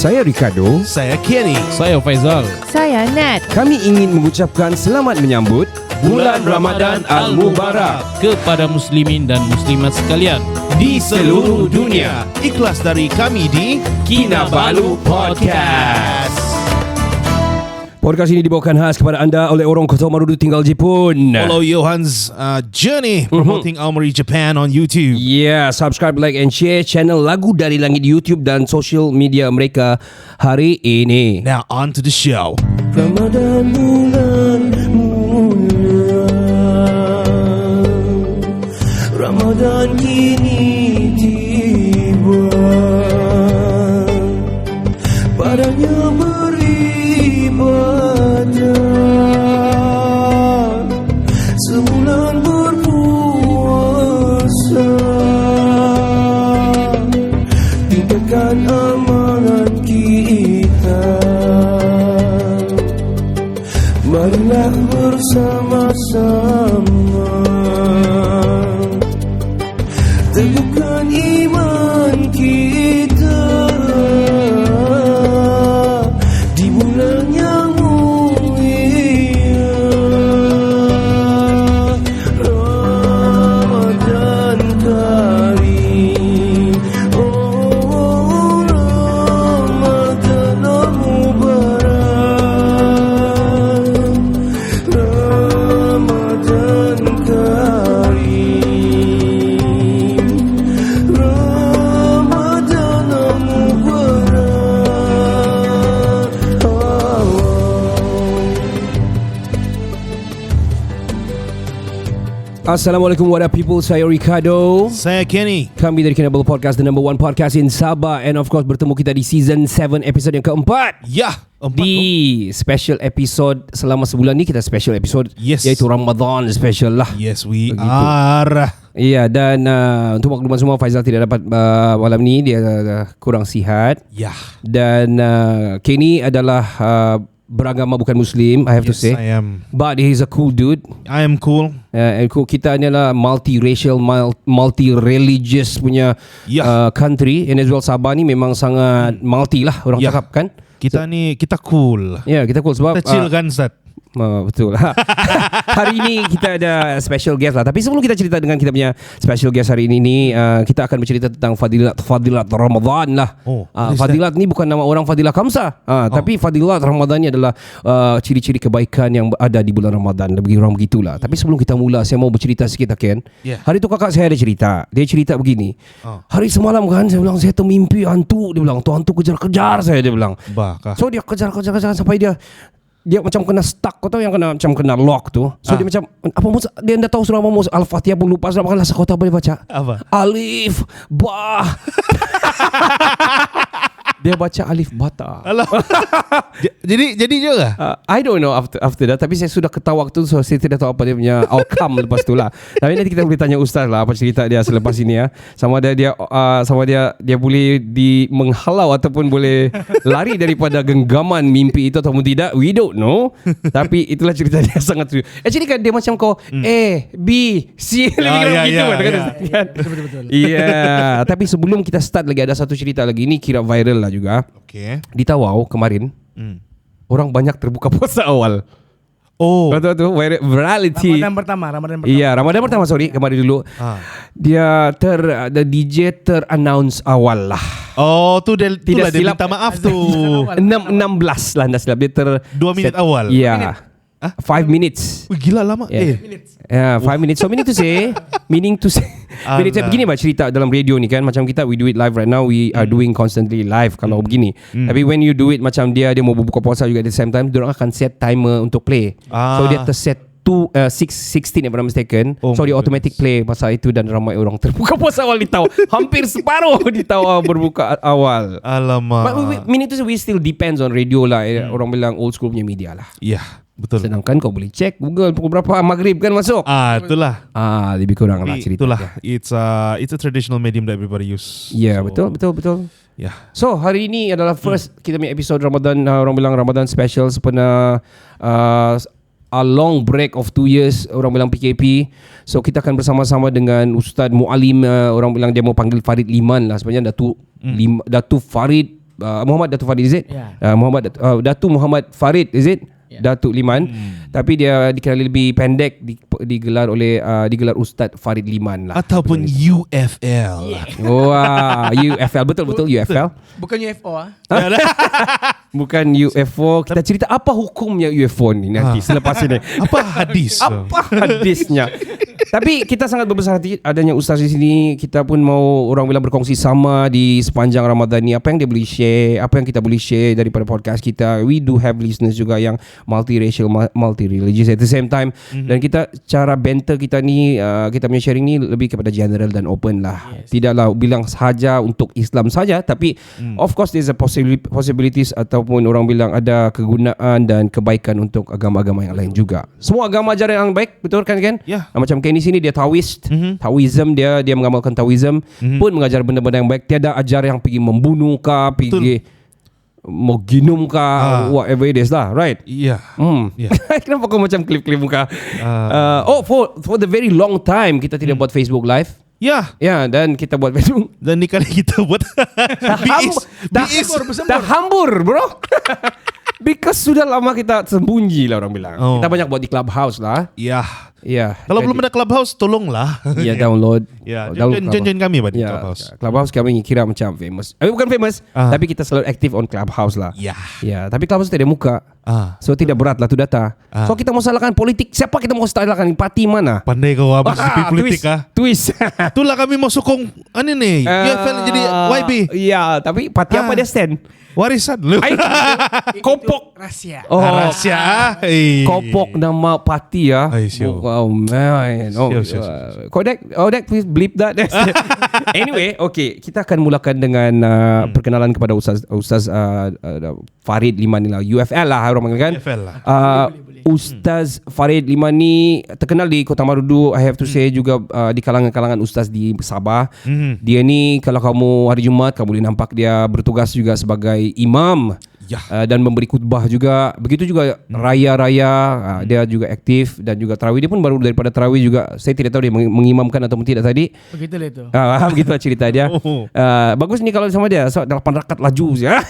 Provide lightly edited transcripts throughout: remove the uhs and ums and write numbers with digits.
Saya Ricardo. Saya Kenny. Saya Faizal. Saya Nat. Kami ingin mengucapkan selamat menyambut Bulan Ramadan Al-Mubarak kepada muslimin dan muslimat sekalian Di seluruh dunia. Ikhlas dari kami di Kinabalu Podcast. Podcast ini dibawakan khas kepada anda oleh orang Kota Marudu tinggal Jepun. Follow Johan's journey promoting Aomori Japan on YouTube. Yeah, subscribe, like and share channel Lagu Dari Langit YouTube dan social media mereka hari ini. Now on to the show. Ramadan bulan mulia, Ramadan kini tiba, padanya beribadah, sebulan berpuasa, tingkatkan amalan kita. Marilah bersama-sama teguhkan iman kita di bulan yang mulia Ramadan Karim. Oh Ramadan Al-Mubarak, Ramadan Karim, Ramadan Al-Mubarak. Assalamualaikum warahmatullahi people. Saya Ricardo. Saya Kenny. Kami dari Kinabalu Podcast, the number one podcast in Sabah. And of course bertemu kita di season 7 episode yang keempat. Ya, Di special episode selama sebulan ni kita special episode, Yes. iaitu Ramadan special lah. Yes, we Begitu. are. Iya, dan untuk makluman semua, Faizal tidak dapat malam ni, dia kurang sihat. Ya. Dan Kenny adalah beragama bukan Muslim, I have to Yes, say. I am. But he's a cool dude. I am cool. And kita ni adalah multi-racial, multi-religious punya Ya. country. And as well Sabah ni memang sangat multi lah orang Ya. cakap kan. Kita ni, kita cool. Ya, kita cool sebab Kita chill kan, Ustaz? betul. Hari ini kita ada special guest lah. Tapi sebelum kita cerita dengan kita punya special guest hari ini ni, kita akan bercerita tentang fadilat Ramadan lah. Oh, Fadilat ni bukan nama orang Fadilah Khamsah. Tapi fadilat Ramadan ni adalah ciri-ciri kebaikan yang ada di bulan Ramadan. Lebih kurang begitulah. Tapi sebelum kita mula, saya mau bercerita sikit, Ken. Yeah. Hari tu kakak saya ada cerita. Dia cerita begini. Oh. Hari semalam kan, saya bilang saya termimpi hantu. Dia bilang, tu hantu kejar-kejar saya. Dia bilang. Bakah. So dia kejar sampai dia macam kena stuck. Kau tahu yang macam kena lock tu. So dia macam apa maksud, dia dah tahu surah Al-Fatihah Al-Fatihah pun lupa surah. Maka kau tahu boleh baca Apa? Alif Ba. Dia baca Alif Bata. Alah. Jadi juga? I don't know after that. Tapi saya sudah ketawa waktu, so saya tidak tahu apa dia punya outcome lepas tu lah. Tapi nanti kita boleh tanya Ustaz lah apa cerita dia selepas ini ya. Sama ada dia boleh menghalau ataupun boleh lari daripada genggaman mimpi itu ataupun tidak. We don't know. Tapi itulah cerita dia sangat seru. Actually kan dia macam kau A, B, C gitu kan. Betul-betul. Iya. Tapi sebelum kita start lagi, ada satu cerita lagi. Ini kira viral lah juga. Okay. Di Tawau kemarin, orang banyak terbuka puasa awal. Oh. Betul virality. Ramadan pertama. Iya, Ramadan pertama, sorry, kemarin dulu. Dia the DJ ter-announce awal lah. Oh, tu dia Tidak dia silap. minta maaf tu. 16 lah anda silap. Dia 2 minit awal. Iya. 5 minutes. Wih, gila lama. Yeah. 5 minutes. So meaning to say begini bah cerita dalam radio ni kan, macam kita we do it live right now, we are doing constantly live kalau begini. Tapi when you do it macam dia mau berbuka puasa juga at the same time, dia orang akan set timer untuk play. So dia terset 6:16 if I'm not mistaken. So dia automatic play pasal itu, dan ramai orang terbuka puasa awal di Tawau. Hampir separuh di Tawau berbuka awal. Alamak. But meaning to say we still depends on radio lah. Orang bilang old school punya media lah. Ya, betul. Sedangkan kau boleh cek Google pukul berapa maghrib kan masuk. Itulah. Lebih kurang lah cerita. Itulah. It's a traditional medium that everybody use. Ya, So, betul. Ya. So hari ini adalah first kita punya episode Ramadan. Orang bilang Ramadan special sebenarnya. A long break of 2 years, orang bilang PKP. So kita akan bersama-sama dengan Ustaz Mualim, orang bilang dia mau panggil Farid Liman lah. Sebenarnya Datuk Farid Muhammad Datuk Farid, is it? Datuk Muhammad Farid, is it? Datuk Liman. Tapi dia dikenali lebih pendek, digelar Ustaz Farid Liman lah. Ataupun UFL. Wah, UFL, betul UFL. Bukan UFO Bukan UFO. Kita cerita apa hukumnya UFO ni nanti selepas ini. Apa hadis? Apa hadisnya? Tapi kita sangat berbesar hati adanya Ustaz di sini. Kita pun mau orang bilang berkongsi sama di sepanjang Ramadan ni. Apa yang dia boleh share, apa yang kita boleh share daripada podcast kita. We do have listeners juga yang multiracial, multi-religious at the same time. Dan kita cara banter kita ni, kita punya sharing ni lebih kepada general dan open lah. Tidaklah bilang sahaja untuk Islam saja, tapi of course there's a possibilities ataupun orang bilang ada kegunaan dan kebaikan untuk agama-agama yang lain juga. Semua agama ajaran yang baik, betul kan? Ya. Macam Kenny sini dia Taoist, Taoism, dia mengamalkan Taoism, pun mengajar benda-benda yang baik. Tiada ajar yang pergi membunuh kah, pergi mau ginum kah, whatever it is lah, right? Iya. Kenapa kau macam klip-klip muka? For the very long time kita tidak buat Facebook Live. Ya, dan kita buat Facebook. Dan ni kali kita buat dah hambur bro. Because sudah lama kita sembunyi lah orang bilang. Kita banyak buat di Clubhouse lah. Ya. Kalau belum ada Clubhouse, tolonglah. Ya, download. Join kami di Clubhouse. Clubhouse kami kira macam famous. Bukan famous, tapi kita selalu aktif on Clubhouse lah. Ya, tapi Clubhouse tidak ada muka. So tidak berat lah tu data. So kita mau salahkan politik. Siapa kita mau salahkan? Parti mana? Pandai kau habis politik Twist. Itulah kami mau sokong ni. UFL jadi YB. Ya, tapi parti apa dia stand? Warisan. Kopok. Rahsia. Rahsia. Kopok nama parti ya. Oh man. Kodak please bleep that. Anyway, okay, kita akan mulakan dengan perkenalan kepada Ustaz Farid Liman ni lah. UFL lah orang panggil kan. UFL lah. Ustaz Farid Liman ni terkenal di Kota Marudu. I have to say juga di kalangan-kalangan ustaz di Sabah. Dia ni kalau kamu hari Jumaat kamu boleh nampak dia bertugas juga sebagai imam. Dan memberi khutbah juga. Begitu juga raya-raya dia juga aktif. Dan juga tarawih. Dia pun baru daripada tarawih juga. Saya tidak tahu dia mengimamkan ataupun tidak tadi. Begitulah itu. Begitulah cerita dia. Bagus ni kalau sama dia. So 8 rakaat laju ya.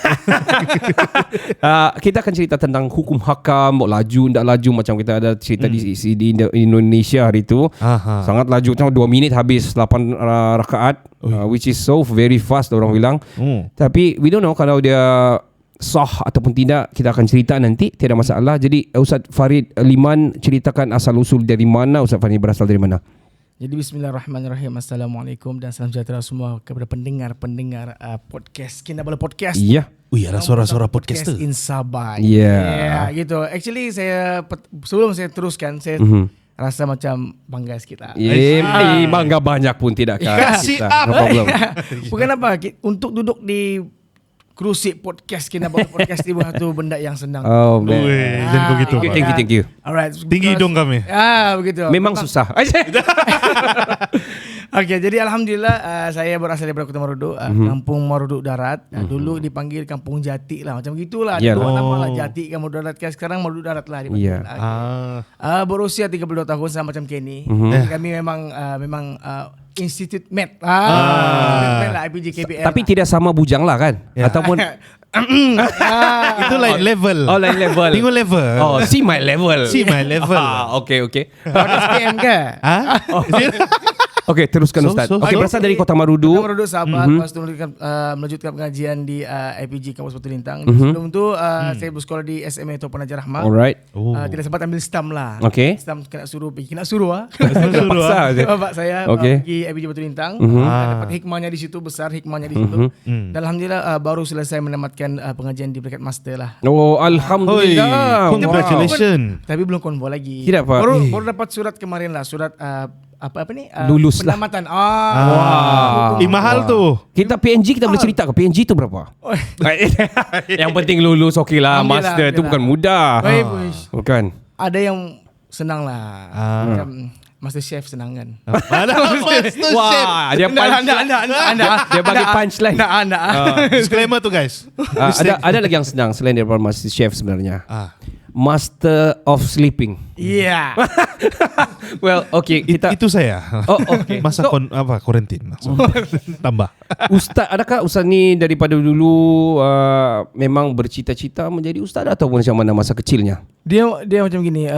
Kita akan cerita tentang hukum hakam, laju tidak laju. Macam kita ada cerita di Indonesia hari itu. Sangat laju. 2 minit habis 8 rakaat. Which is so very fast orang bilang. Tapi we don't know kalau dia sah ataupun tidak, kita akan cerita nanti, tiada masalah. Jadi Ustaz Farid Liman, ceritakan asal usul dari mana Ustaz Farid berasal dari mana? Jadi bismillahirrahmanirrahim. Assalamualaikum dan salam sejahtera semua kepada pendengar podcast Kinabalu Podcast. Ya. Ada suara-suara podcaster in Sabah. Ya, gitu. Actually saya sebelum saya teruskan, saya rasa macam bangga sikit lah. Bangga banyak pun tidak kan? No problem. Bukan apa, untuk duduk di kerusi podcast Kinabalu Podcast itu satu benda yang senang. Oh man. Jangan kau gitu. Thank you. Alright. Tinggi hidung kami. Begitu. Memang susah. Okay, jadi alhamdulillah saya berasal daripada Kota Marudu, Kampung Marudu Darat. Dulu dipanggil Kampung Jati lah, macam gitulah. Dua nama lah, Jati kan Marudu Darat. Sekarang Marudu Darat lah dipanggil. Berusia 32 tahun sama macam Kenny. Kami memang Institute Med. Lah IPG KPL. Tapi tidak sama bujang lah kan? Ataupun itu lain level. Lain level. Tengok level. See my level. Okay. SPM ke? Okay, teruskan Ustaz. Okay, berasal dari Kota Marudu. Kota Marudu, Sabah. Lepas tu melanjutkan pengajian di IPG Kampus Batu Lintang. Sebelum tu saya bersekolah di SMA Topan Haji Rahmah. Alright. Tidak sempat ambil STAM lah. Okay. STAM kena suruh Paksa. Bapak saya pergi IPG Batu Lintang. Dapat hikmahnya di situ, besar hikmahnya di situ. Dan alhamdulillah baru selesai menamatkan pengajian di bracket master lah. Alhamdulillah. Congratulations. Tapi belum konvo lagi. Tidak Pak. Baru dapat surat kemarin lah, surat apa ni? Lulus lah. Penamatan. Mahal tu. Kita PNG kita boleh cerita ke? PNG tu berapa? Yang penting lulus okey lah. Master tu bukan mudah. Bukan. Ada yang senang lah. Macam Master Chef senang kan. Wah, dia punchline. Dia bagi punchline. Disclaimer tu guys. Ada lagi yang senang selain daripada Master Chef sebenarnya. Master of Sleeping. Iya. Well, okay, kita Itu saya. Oh, okay. Masa So- kuarantin. Tambah. Ustaz, adakah Ustaz ni daripada dulu memang bercita-cita menjadi ustaz ataupun macam mana masa kecilnya? Dia macam gini,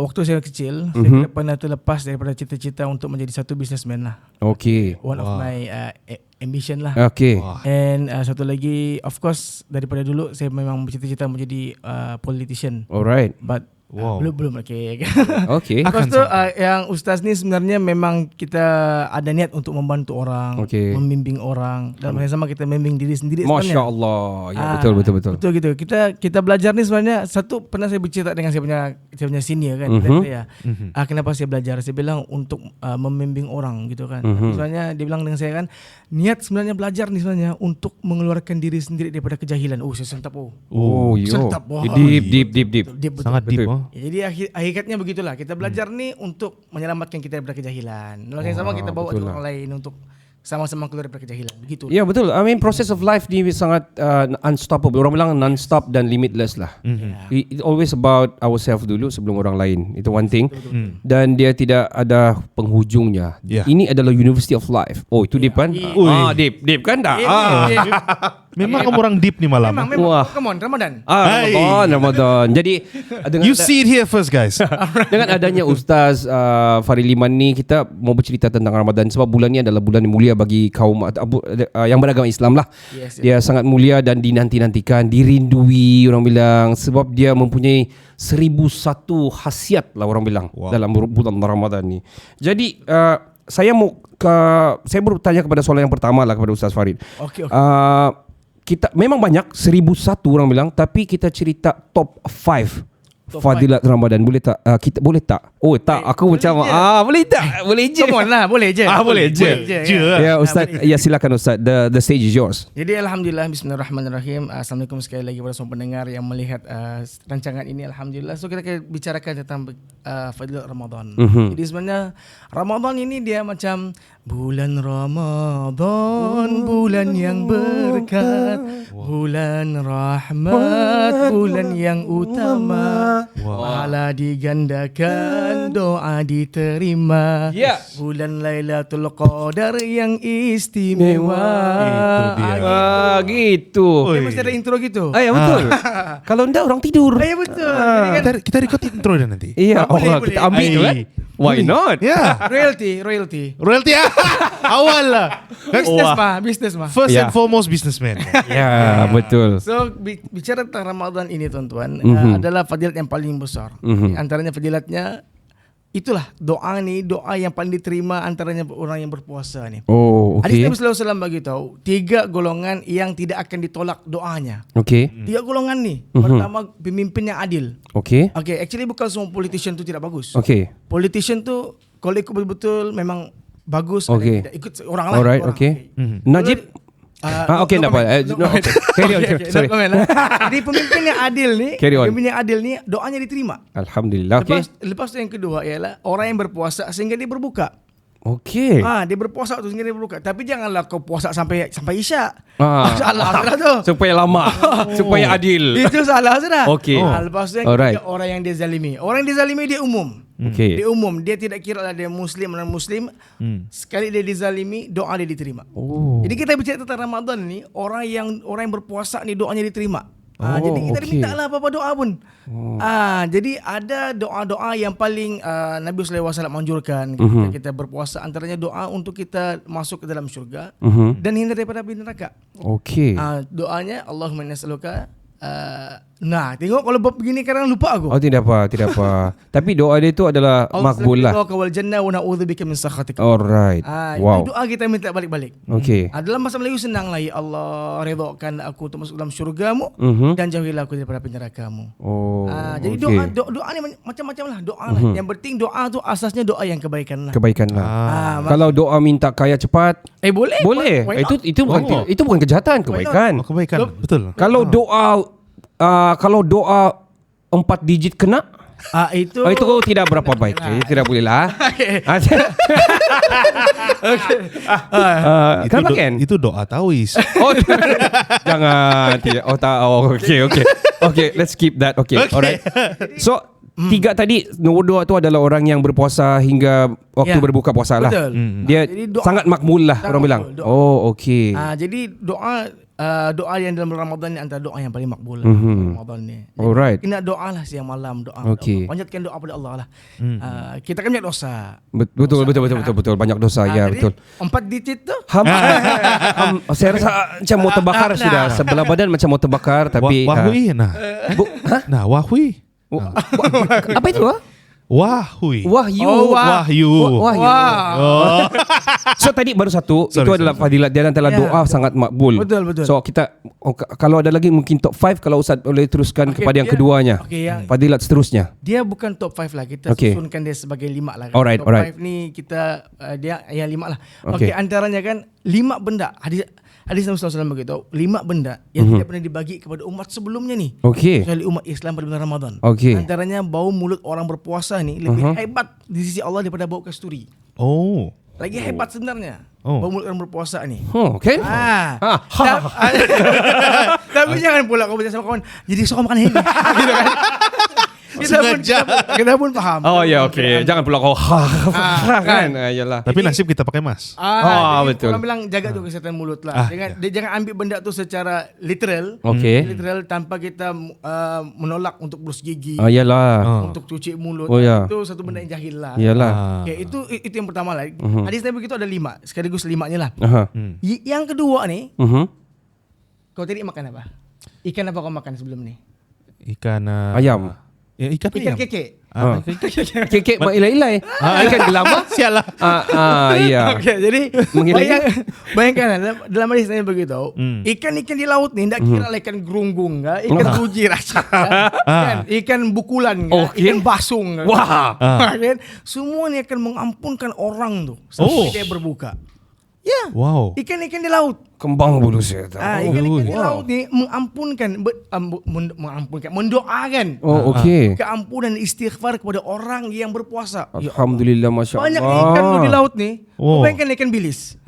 waktu saya kecil, saya tidak pernah terlepas daripada cita-cita untuk menjadi satu businessman lah. Okay. One of my ambition lah. Okay. And satu lagi, of course, daripada dulu saya memang bercita-cita menjadi politician. Alright. But Wow. belum okay. Okay. Lepas tu yang ustaz ni sebenarnya memang kita ada niat untuk membantu orang, Okay. membimbing orang, dan masa sama kita membimbing diri sendiri Masya sebenarnya. Allah. Ya, betul. Betul gitu. Kita belajar ni sebenarnya satu pernah saya bercerita dengan saya punya senior kan, saya. Kenapa saya belajar? Saya bilang untuk membimbing orang gitu kan. Tapi sebenarnya dia bilang dengan saya kan, niat sebenarnya belajar ni sebenarnya untuk mengeluarkan diri sendiri daripada kejahilan. Saya sentap. Oh, yo. Sentap. Deep. Deep betul. Sangat deep. Ya, jadi hakikatnya begitulah. Kita belajar ni untuk menyelamatkan kita daripada kejahilan. Lalu yang sama kita bawa ke orang lain untuk sama-sama keluar daripada kejahilan. Begitu. Ya, betul. I mean, process of life ni sangat unstoppable. Orang bilang non-stop dan limitless lah. It's always about ourselves dulu sebelum orang lain. Itu one thing. Dan dia tidak ada penghujungnya. Yeah. Ini adalah University of Life. Oh, itu deep kan? Deep kan tak? Memang kamu orang deep ni malam. Memang. Wah. Come on, Ramadan. Ramadan. Jadi dengan You see it here first, guys. dengan adanya Ustaz Farid Liman ni, kita mau bercerita tentang Ramadan sebab bulan ni adalah bulan yang mulia bagi kaum yang beragama Islam lah. Yes. Dia sangat mulia dan dinanti-nantikan, dirindui orang bilang sebab dia mempunyai 1001 khasiat lah orang bilang dalam bulan Ramadan ni. Jadi saya bertanya kepada soalan yang pertama lah kepada Ustaz Farid. Okay. Kita memang banyak 1001 orang bilang, tapi kita cerita top 5 fadilat Ramadan. Boleh tak? Kita boleh tak? Oh tak, aku macam boleh tak? Boleh je. Come on lah, boleh je. Boleh je. Ya Ustaz, ya silakan Ustaz. The stage is yours. Jadi alhamdulillah, bismillahirrahmanirrahim. Assalamualaikum sekali lagi kepada semua pendengar yang melihat rancangan ini. Alhamdulillah. So kita akan bicarakan tentang fadilat Ramadan. Jadi sebenarnya Ramadan ini dia macam bulan Ramadan, bulan yang berkat, bulan rahmat, bulan yang utama. Pahala digandakan, doa diterima. Bulan Lailatul Qadar yang istimewa. Gitu. Dia mesti ada intro gitu. Ya betul. Kalau enggak orang tidur. Ya betul. Jadi kan Kita record intro dia nanti. Iya, boleh. kita ambil tu kan. Why not? Ya. royalty. Royalty awal lah. Bisnis mah. First Yeah. and foremost businessman. Ya, betul. So bicara tentang Ramadan ini tuan-tuan, adalah fadilat yang paling besar. Antaranya fadilatnya itulah doa yang paling diterima antaranya orang yang berpuasa ni. Oh, Hadis okay. Nabi sallallahu alaihi wasallam bagi tahu 3 golongan yang tidak akan ditolak doanya. Okay. 3 golongan ni. Pertama, pemimpin yang adil. Okay. Okay, actually bukan semua politician tu tidak bagus. Okay. Politician tu kalau ikut betul-betul memang bagus. Okay. Ada yang tidak ikut orang lah. Alright, orang. okay. Najib. Okay, tak apa. Carry on. Sorry. Jadi pemimpin yang adil ni, Carry on. pemimpin yang adil ni doanya diterima. Alhamdulillah. Okay. Lepas tu yang kedua ialah orang yang berpuasa sehingga dia berbuka. Okay. Dia berpuasa tu sehingga dia berbuka. Tapi janganlah kau puasa sampai Isyak. Ah. Salah sudah tu. Supaya lama. Supaya adil. Itu salah sudah. Okay. Lepas tu yang ketiga, orang yang dia zalimi. Orang yang dizalimi dia umum. Okay. Dia umum, dia tidak kira lah dia muslim atau non-muslim. Sekali dia dizalimi, doa dia diterima. Jadi kita bicara tentang Ramadan ni, orang yang berpuasa ni doanya diterima. Jadi kita minta lah apa-apa doa pun. Jadi ada doa-doa yang paling Nabi SAW anjurkan ketika kita berpuasa. Antaranya doa untuk kita masuk ke dalam syurga dan hindar daripada api neraka. Okay. Doanya Allahumma nas'aluka. Tengok kalau buat begini kadang lupa aku. Oh tidak apa. Tapi doa dia tu adalah makbul lah. Wal jannah wa na'udzubika min sakhatika. Alright. Itu doa kita minta balik-balik. Okay. Dalam bahasa Melayu senang lah, ya Allah redhakan aku untuk masuk dalam syurgamu dan jauhilah aku daripada api nerakamu. Jadi doa ni macam-macam lah doa lah. Yang penting doa tu asasnya doa yang kebaikan lah. Kebaikan lah. Kalau doa minta kaya cepat, boleh. Itu bukan kejahatan, kebaikan. Kebaikan. Betul. Kalau doa 4 digit kena, itu tidak berapa baik. Tidak boleh lah. Kenapa kan? Itu doa tawis. Jangan. Okay, let's keep that. Okay. Alright. So Tiga tadi, nombor 2 tu adalah orang yang berpuasa hingga waktu berbuka puasa lah. Betul. Dia Jadi doa- sangat makbul lah sangat orang bilang. makbul, doa. Oh, okey. Jadi doa yang dalam Ramadan ni antara doa yang paling makbul Ramadan ni. Jadi Alright. kena doa lah siang malam, doa. Okey. Panjatkan doa pada Allah lah. Kita kan banyak dosa. Betul. Banyak dosa. Ya, Jadi, betul. 4 digit tu. Saya rasa macam mau terbakar sudah. Sebelah badan macam mau terbakar tapi Wahui nah. Nah, wahui. apa itu? Wahui. Wahyu. Oh, Wahyu. Wahyu. Oh. So tadi baru satu. Sorry, itu adalah fadilat dia antara Ya. doa sangat makbul. Betul. So kita kalau ada lagi mungkin top 5 kalau Ustaz boleh teruskan Okey, kepada yang dia- keduanya. okey, yang- Fadilat seterusnya. Dia bukan top 5 lah. Kita Okey. susunkan dia sebagai 5 lah. Alright, Top alright. 5 ni kita dia yang 5 lah. Okey. Okey, antaranya kan 5 benda. Hadis Nabi SAW beritahu 5 benda yang tidak pernah dibagi kepada umat sebelumnya ni. Okey. Kecuali umat Islam pada bulan Ramadan. Okey. Antaranya bau mulut orang berpuasa ni lebih hebat di sisi Allah daripada bau kasturi. Oh. Lagi hebat sebenarnya. Oh. Bau mulut orang berpuasa ni. Okey. Tapi jangan pula kau baca sama kawan. Jadi suka makan ini. Gitu kan. Kita pun faham. Oh ya, okey. Jangan pula kau kan. Yalah. Tapi nasib kita pakai mas. Jadi betul. Orang bilang jaga tu kesihatan mulut lah. Dia jangan ambil benda tu secara literal. Okey. Literal tanpa kita menolak untuk berus gigi, Yalah. untuk cuci mulut. Oh, ya. Itu satu benda yang jahil lah. Yalah. Okay, itu yang pertama lah. Hadis Nabi kita ada 5. Sekaligus 5-nya lah. Aha. Yang kedua ni, Mhm. kau tadi makan apa? Ikan apa kau makan sebelum ni? Ikan Ayam. Ya, ikan Ikan ayam. keke. Kekek mak ilai-ilai. Ikan gelama. Sialah. Iya. Okey, jadi Mengilai. bayangkan dalam hadis Nabi beritahu, ikan-ikan di laut ni tak kira lah ikan gerunggung ke, ikan ruji rasa, ikan bukulan ke, Okey. ikan basung ke. Wah. Kan? Semua ni akan mengampunkan orang tu sampai dia berbuka. Ya. Wow. Ikan-ikan di laut. Kembang bulu saya tahu. Ikan-ikan di laut ni mengampunkan mendoakan Oh, okey. keampunan istighfar kepada orang yang berpuasa. Ya Alhamdulillah, Masya Allah. banyak ikan tu di laut ni. Oh. Bayangkan ikan bilis.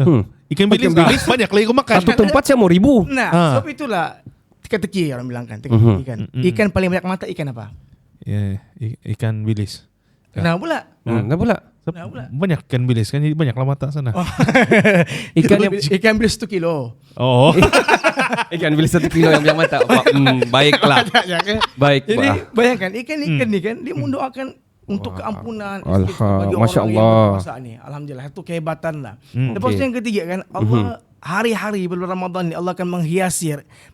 Ikan bilis banyak lagi aku makan. Satu tempat saya mau 1000. Nah, sebab itulah teka-teki orang bilang kan, teka-teki ikan. Ikan paling banyak mata ikan apa? Ya, ikan bilis. Kenapa pula? Kenapa pula? Banyak ikan bilis kan, jadi banyaklah mata sana. Ikan yang Ikan bilis 1 kilo. Oh. ikan bilis 1 kilo yang banyak mata. Baiklah. Baik. Jadi Pak. bayangkan ikan-ikan ni kan dia mendoakan untuk keampunan bagi Masya orang yang Allah. berpuasa ni. Alhamdulillah, itu kehebatan lah. Lepas tu yang ketiga kan, Allah hari-hari bulan Ramadan ni Allah akan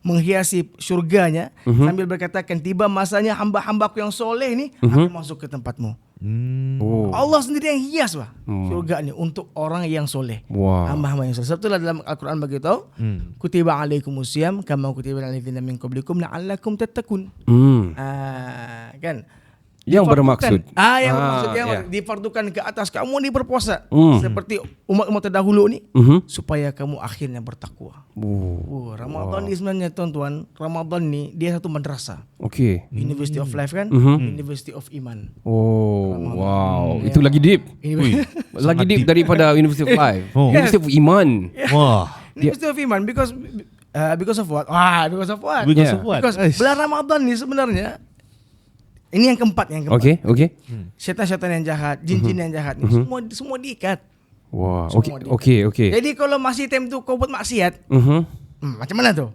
menghiasi syurganya sambil berkatakan tiba masanya hamba-hambaku yang soleh ni akan masuk ke tempatmu. Oh. Allah sendiri yang hias lah syurga ni untuk orang yang soleh. Wah. Hamba-hamba yang soleh. Sebab itulah dalam Al-Quran beritahu, kutiba alaikumusiyam kama kutiba alal ladzina min qablikum la'allakum tattaqun. Kan? Yang bermaksud. Yang bermaksud yang difardukan ke atas kamu ni berpuasa seperti umat-umat terdahulu ni supaya kamu akhirnya bertakwa. Ramadan ni sebenarnya tuan-tuan, Ramadan ni dia satu madrasah. Okey. University of Life kan? University of Iman. Oh, wow. Itu lagi deep. Lagi deep deep. daripada University of Life. Oh. University of Iman. Wah. University of Iman because of what? Because of what? Because of what? Because bulan Ramadan ni sebenarnya ini yang keempat. Okey. Syaitan-syaitan yang jahat, jin-jin yang jahat ni semua diikat. Wah. Semua Okey. Jadi kalau masih time tu kau buat maksiat, macam mana tu?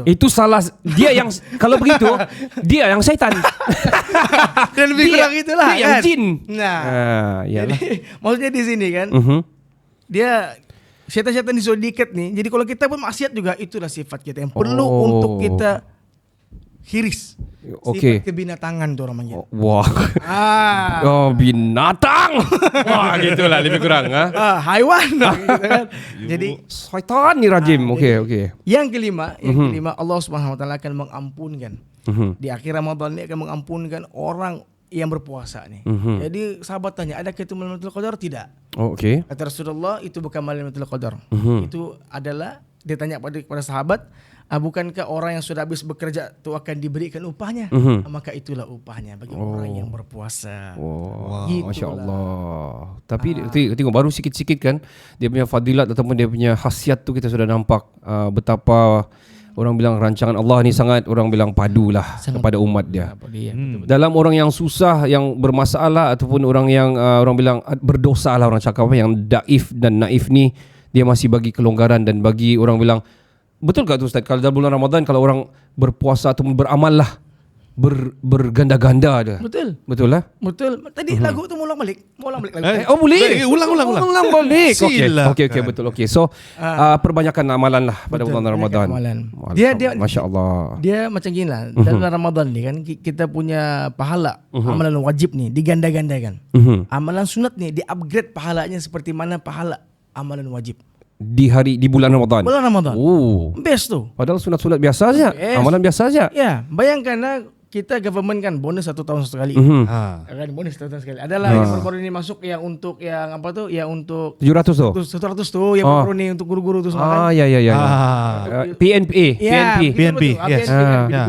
Itu salah dia yang kalau begitu dia yang syaitan. Dan lebih kurang itulah dia yang kan? jin. Nah, iyalah. jadi maksudnya di sini kan, dia syaitan-syaitan disuruh diikat nih. Jadi kalau kita buat maksiat juga itulah sifat kita yang perlu untuk kita hiris. Okey. Sifat kebinatangan tu orang panggil. Wah. Oh, binatang. Wah, gitulah lebih kurang Haiwan. Gitu kan. Jadi syaitan ni rajim. Okey. yang kelima Allah Subhanahu wa taala akan mengampunkan. Di akhir Ramadan ni akan mengampunkan orang yang berpuasa ni. Jadi sahabat tanya, adakah itu malam Lailatul Qadar? Tidak. Oh, okey. Kata Rasulullah, itu bukan malam Lailatul Qadar. Itu adalah dia tanya kepada sahabat, bukankah orang yang sudah habis bekerja itu akan diberikan upahnya? Maka itulah upahnya bagi orang yang berpuasa. Wow, Gitulah. Masya Allah. Tapi tengok baru sikit-sikit kan dia punya fadilat ataupun dia punya khasiat tu kita sudah nampak betapa orang bilang rancangan Allah ni sangat, orang bilang padulah kepada umat dia. Dalam orang yang susah, yang bermasalah ataupun orang yang orang bilang berdosa lah, orang cakap apa, yang daif dan naif ni, dia masih bagi kelonggaran dan bagi orang bilang, betul tak tu Ustaz, kalau dalam bulan Ramadan kalau orang berpuasa ataupun beramal lah, berganda-ganda ada. Betul lah. Betul. Tadi lagu tu ulang balik lagu. Boleh. Ulang. Ulang balik. Sila. Okey, betul. Okey. So, perbanyakan amalan lah pada bulan Ramadan. Dia Masya-Allah. Dia macam gini lah. Dalam bulan Ramadan ni kan kita punya pahala amalan wajib ni diganda-gandakan. Amalan sunat ni di-upgrade pahalanya seperti mana pahala amalan wajib. Di bulan Ramadan. Bulan Ramadan. Oh. Best tu. Padahal sunat-sunat biasa saja. Amalan biasa saja. Ya, bayangkanlah kita government kan bonus 1 tahun sekali. Kan bonus 1 tahun sekali. Adalah yang baru-baru ini masuk yang untuk yang apa tu? Yang untuk 700 tu. 100 tu yang baru ni untuk guru-guru tu semua kan. Ya. PNP. PNP. Yes.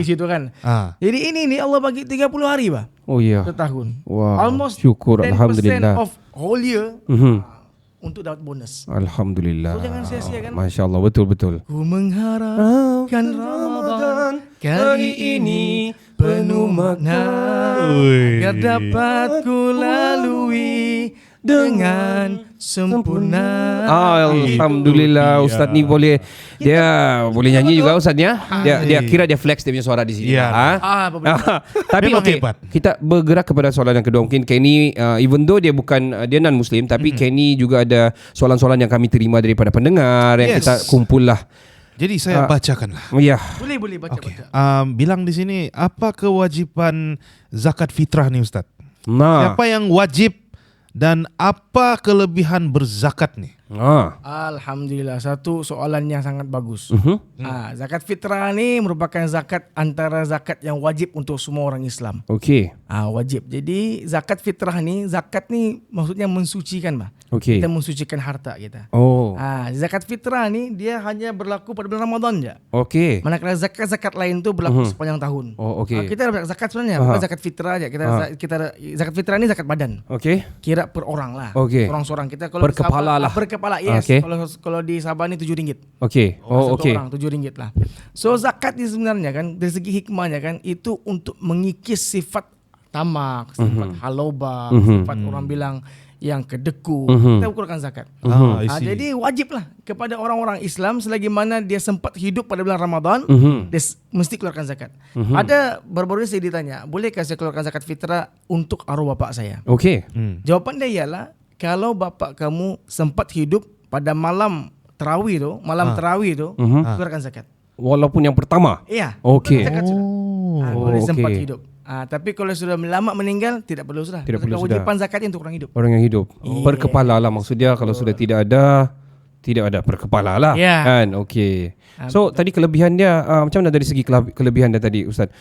Di situ kan. Jadi ini ni Allah bagi 30 hari bah. Oh ya. Setahun. Wow. Almost syukur 10% alhamdulillah. of whole year. Untuk dapat bonus. Alhamdulillah. So jangan sia-sia kan. Masya Allah, betul. Ku mengharapkan Ramadan kali ini penuh makna, agar dapat ku lalui dengan sempurna. Alhamdulillah. Ustaz ni boleh, dia boleh nyanyi juga Ustaz ya. Dia kira dia flex dia punya suara di sini. Tapi okey, kita bergerak kepada soalan yang kedua. Mungkin Kenny even though dia bukan dia non muslim, tapi Kenny juga ada soalan-soalan yang kami terima daripada pendengar yang kita kumpul lah. Jadi saya bacakanlah. Ya. Boleh baca. Bilang di sini, apa kewajiban zakat fitrah ni Ustaz? Siapa yang wajib dan apa kelebihan berzakat ni? Alhamdulillah, satu soalan yang sangat bagus. Zakat fitrah ni merupakan zakat antara zakat yang wajib untuk semua orang Islam. Okey. Wajib. Jadi zakat fitrah ni, zakat ni maksudnya mensucikan bah. Okey. Kita mensucikan harta kita. Zakat fitrah ni dia hanya berlaku pada bulan Ramadan je. Okey. Manakala zakat-zakat lain tu berlaku sepanjang tahun. Okey. Kita ada zakat sebenarnya, bukan zakat fitrah aja. Kita zakat fitrah ni zakat badan. Okey. Kira per orang lah. Okey. Orang-orang kita kalau per kepala lah. Per kepala, yes. Okay. Kalau di Sabah ni RM7. Okey. Okey. Orang RM7 lah. So zakat ni sebenarnya kan dari segi hikmahnya kan itu untuk mengikis sifat tamak, sifat haloba, sifat orang bilang yang kedeku. Kita ukurkan zakat. Jadi wajiblah kepada orang-orang Islam selagi mana dia sempat hidup pada bulan Ramadan, dia mesti keluarkan zakat. Ada baru-baru saya ditanya, bolehkah saya keluarkan zakat fitrah untuk arwah bapak saya? Okey. Jawapan dia ialah kalau bapak kamu sempat hidup pada malam tarawih tu, keluarkan zakat. Walaupun yang pertama. Iya. Okey. Kalau dia sempat hidup. Tapi kalau sudah lama meninggal tidak perlu sudah. Kewajiban zakatnya untuk orang hidup. Orang yang hidup. Per kepala lah maksudnya. Kalau sudah tidak ada per kepala lah. Kan. Okey. So tadi kelebihan dia macam mana dari segi kelebihan dia tadi Ustaz?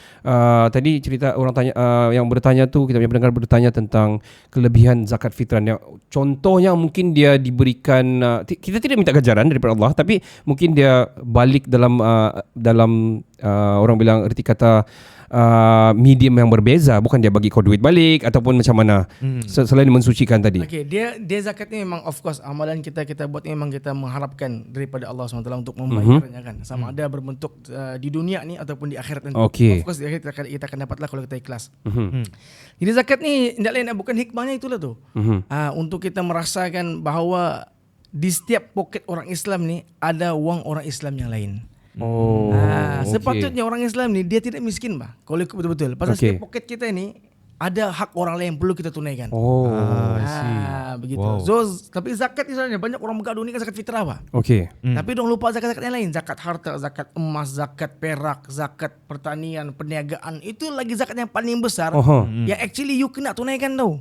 Tadi cerita orang tanya yang bertanya tu, kita punya pendengar bertanya tentang kelebihan zakat fitrah. Contohnya mungkin dia diberikan kita tidak minta ganjaran daripada Allah, tapi mungkin dia balik dalam orang bilang erti kata medium yang berbeza, bukan dia bagi kau duit balik ataupun macam mana selain mensucikan tadi. Okey, dia zakat ni memang of course amalan kita buat ni memang kita mengharapkan daripada Allah SWT untuk membayarnya kan, sama ada berbentuk di dunia ni ataupun di akhirat nanti. Of course di akhirat kita akan dapatlah kalau kita ikhlas. Jadi zakat ni tidak lain bukan hikmahnya itulah tu. Untuk kita merasakan bahawa di setiap poket orang Islam ni ada wang orang Islam yang lain. Sepatutnya orang Islam ni dia tidak miskin bah. Kalau ikut betul-betul. Pasal setiap poket kita ni ada hak orang lain yang perlu kita tunaikan. Begitu. Wow. So, tapi zakat ni sebenarnya banyak orang bergaduh ni kan zakat fitrah bah. Tapi dong lupa zakat-zakat yang lain, zakat harta, zakat emas, zakat perak, zakat pertanian, perniagaan. Itu lagi zakat yang paling besar yang actually you kena tunaikan tau.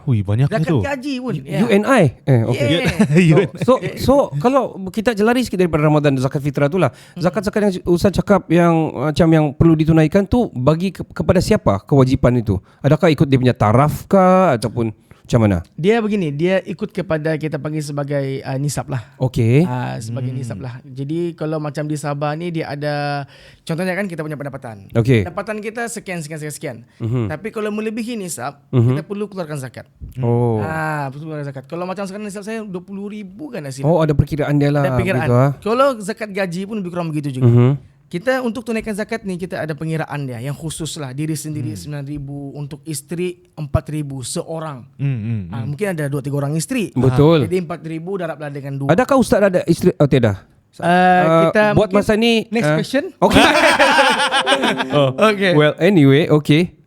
Banyak zakat itu. Gaji pun. UNI. So kalau kita jelari sikit daripada Ramadan zakat fitrah itulah. Zakat-zakat yang Ustaz cakap yang macam yang perlu ditunaikan tu bagi kepada siapa kewajipan itu? Adakah ikut dia punya taraf kah ataupun Macam mana? Dia begini, dia ikut kepada kita panggil sebagai nisab lah. Okey. Sebagai nisab lah. Jadi kalau macam di Sabah ni dia ada, contohnya kan kita punya pendapatan. Okey. Pendapatan kita sekian. Tapi kalau melebihi nisab, kita perlu keluarkan zakat. Oh. Perlu keluarkan zakat. Kalau macam sekarang nisab saya 20,000 kan hasilnya. Oh, ada perkiraan dia lah. Ada perkiraan. Begitu, Kalau zakat gaji pun lebih kurang begitu juga. Kita untuk tunaikan zakat ni kita ada pengiraan dia yang khusus lah. Diri sendiri 9,000, untuk isteri 4,000 seorang. Mungkin ada 2-3 orang isteri. Betul. Jadi 4,000 darablah dengan 2. Adakah Ustaz ada isteri? Oh, tidak. Kita buat masa ni next question. Okay. Okay. Well, anyway, okay.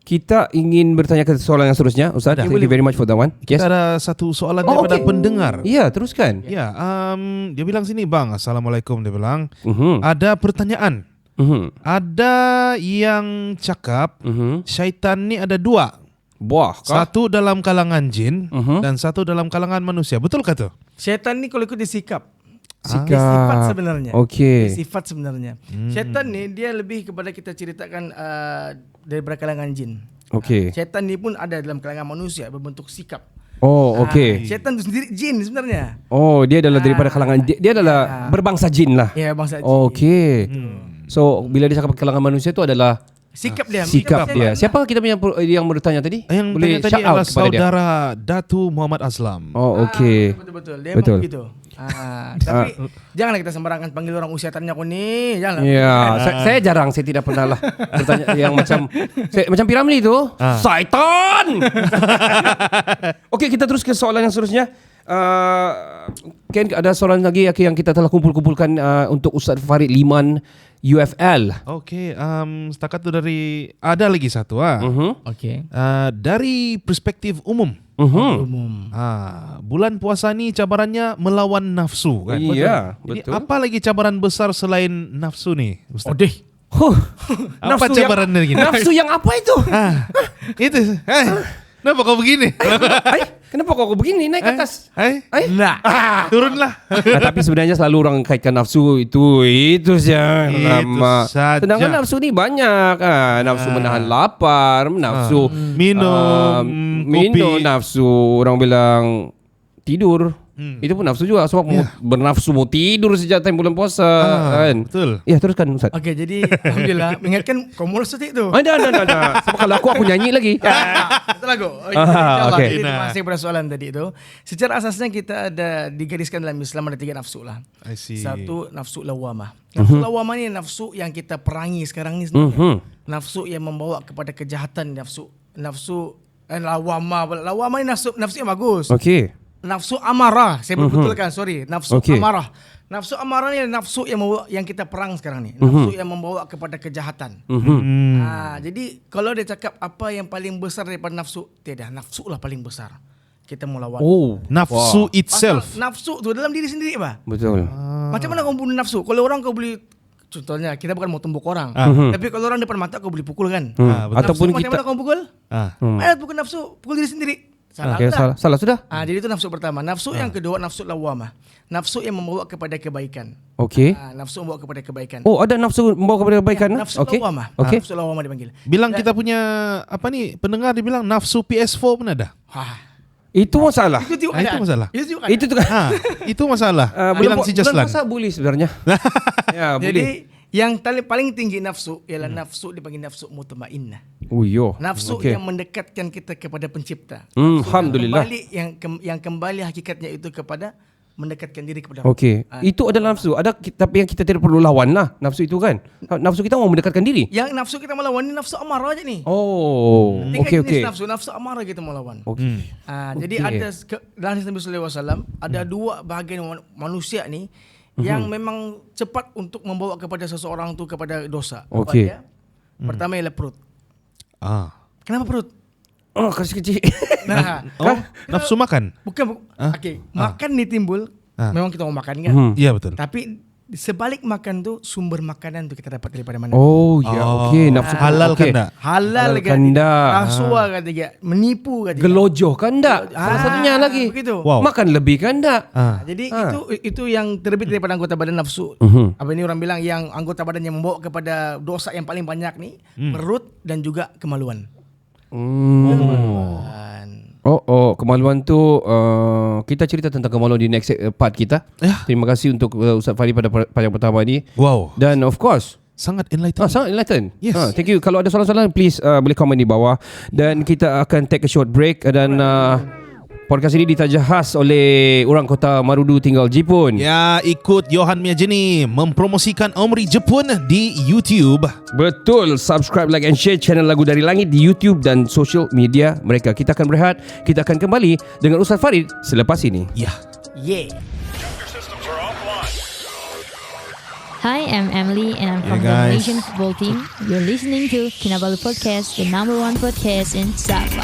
Kita ingin bertanya ke soalan yang seterusnya, Ustaz. Thank you very much for that one. Yes. Kita ada satu soalan daripada pendengar. Ya, teruskan. Ya, dia bilang sini, bang, Assalamualaikum, dia bilang. Ada pertanyaan. Ada yang cakap syaitan ni ada 2. Buah kah? Satu dalam kalangan jin dan satu dalam kalangan manusia. Betul kah tu? Syaitan ni kalau ikut dia sikap. Sikap. Dia sifat sebenarnya. Okey. Dia sifat sebenarnya. Syaitan ni dia lebih kepada kita ceritakan daripada kalangan jin. Okey. Syaitan ni pun ada dalam kalangan manusia berbentuk sikap. Oh, okey. Syaitan tu sendiri jin sebenarnya. Oh, dia adalah daripada kalangan dia adalah berbangsa jin lah. Ya, bangsa jin. Okey. So, bila dia cakap kalangan manusia tu adalah Sikap dia. sikap dia. Siapa kita punya yang bertanya tadi? Yang boleh tanya tadi shout out adalah kepada dia. saudara Datu Muhammad Aslam. Oh, okey. Betul-betul. Dia Betul. memang begitu. Tapi janganlah kita sembarangan panggil orang usia tanya aku ni. Janganlah. Ya, saya jarang, saya tidak pernah lah bertanya yang macam Piramli tu. Syaitan. Okey, kita terus ke soalan yang seterusnya. Ken, ada soalan lagi yang kita telah kumpulkan untuk Ustaz Farid Liman UFL. Okey, setakat tu dari ada lagi satu Okey. dari perspektif umum. Umum. Bulan puasa ni cabarannya melawan nafsu kan. Iya, Jadi betul. apa lagi cabaran besar selain nafsu ni, Ustaz? Apa Nafsu cabaran lagi? Nafsu yang apa itu? Itu. Kenapa kau begini? Kenapa kau begini naik ke atas? Nah. Turunlah. Tapi sebenarnya selalu orang kaitkan nafsu itu saja. saja. Sedangkan nafsu ni banyak. Nafsu menahan lapar, nafsu Minum kopi. nafsu orang bilang tidur. Itu pun nafsu juga. Sebab bernafsu mau tidur sejak time bulan puasa kan. Betul. Ya, teruskan Ustaz. Okey, jadi alhamdulillah mengingatkan kamu seperti itu. Ada. Sebab kalau aku nyanyi lagi. Betul lagu. InsyaAllah. okey. Jadi terima kasih pada soalan tadi itu. Secara asasnya kita ada digariskan dalam Islam ada 3 nafsu lah. I see. Satu nafsu lawamah. Nafsu lawamah ni nafsu yang kita perangi sekarang ni sebenarnya. Nafsu yang membawa kepada kejahatan. Nafsu lawamah. Lawamah ni nafsu yang bagus. Okey. Nafsu amarah, saya betulkan, sorry. Nafsu Okey. amarah. Nafsu amarah ni nafsu yang kita perang sekarang ni. Nafsu yang membawa kepada kejahatan. Jadi kalau dia cakap apa yang paling besar daripada nafsu, tiada, nafsu lah paling besar. Kita mau lawan. Nafsu itself. Pasal nafsu tu dalam diri sendiri apa? Betul. Macam mana kau bunuh nafsu? Kalau orang kau boleh, contohnya kita bukan mau tumbuk orang, tapi kalau orang depan mata kau boleh pukul kan? Ataupun Nafsu macam mana kau pukul? Mana pukul nafsu? Pukul diri sendiri. Salah sudah. Jadi itu nafsu pertama. Nafsu yang kedua nafsu lawamah. Nafsu yang membawa kepada kebaikan. Okey. Nafsu membawa kepada kebaikan. Oh, ada nafsu membawa kepada kebaikan. Nafsu lawamah. Okey. Nafsu lawamah dipanggil. Bilang kita punya pendengar dibilang nafsu PS4 pun ada. Itu masalah. Itu masalah. Itu tu kan. Itu masalah. Bilang si Jaslan. Masa boleh sebenarnya. Ya, boleh. Jadi yang paling tinggi nafsu ialah nafsu dipanggil nafsu mutmainnah. Nafsu yang mendekatkan kita kepada pencipta. Alhamdulillah. Yang kembali hakikatnya itu kepada mendekatkan diri kepada Okey. Itu adalah nafsu. Tapi yang kita tidak perlu lawan lah nafsu itu kan. Nafsu kita mau mendekatkan diri. Yang nafsu kita melawan ni nafsu amarah aja nih. Oh, Tiga okey. jenis nafsu amarah kita melawan. Okey. Jadi ada dalam Nabi sallallahu alaihi wasallam ada 2 bahagian manusia ni yang memang cepat untuk membawa kepada seseorang tu kepada dosa. Okey. Pertama ialah perut. Kenapa perut? Oh, kecil. Nafsu makan. Bukan. Okey, makan ni timbul memang kita mau makan kan? Iya betul. Tapi sebalik makan tu sumber makanan tu kita dapat daripada mana? Oh, ya. Okey, nafsu halal kan okey. tak? Halal kan dah. Rasuah kata dia, menipu kata dia. Gelojoh kan tak? Salah satunya lagi. Begitu. Wow. Makan lebih kan tak? Jadi itu yang terbit daripada anggota badan nafsu. Apa ini orang bilang yang anggota badan yang membawa kepada dosa yang paling banyak ni perut dan juga kemaluan. Kemaluan tu kita cerita tentang kemaluan di next part kita. Terima kasih untuk Ustaz Farid pada yang pertama ni. Wow. Dan of course sangat enlightened. Sangat enlightened. Yes. Thank you. Kalau ada soalan-soalan please boleh komen di bawah. Dan kita akan take a short break. Dan podcast ini ditaja khas oleh orang kota Marudu tinggal Jepun. Ya, ikut Johan Miajeni mempromosikan Omri Jepun di YouTube. Betul. Subscribe, like and share channel Lagu Dari Langit di YouTube dan social media mereka. Kita akan berehat. Kita akan kembali dengan Ustaz Farid selepas ini. Ya. Yeah. Hi, I'm Emily and I'm from the Malaysian football team. You're listening to Kinabalu Podcast, the #1 podcast in Sabah.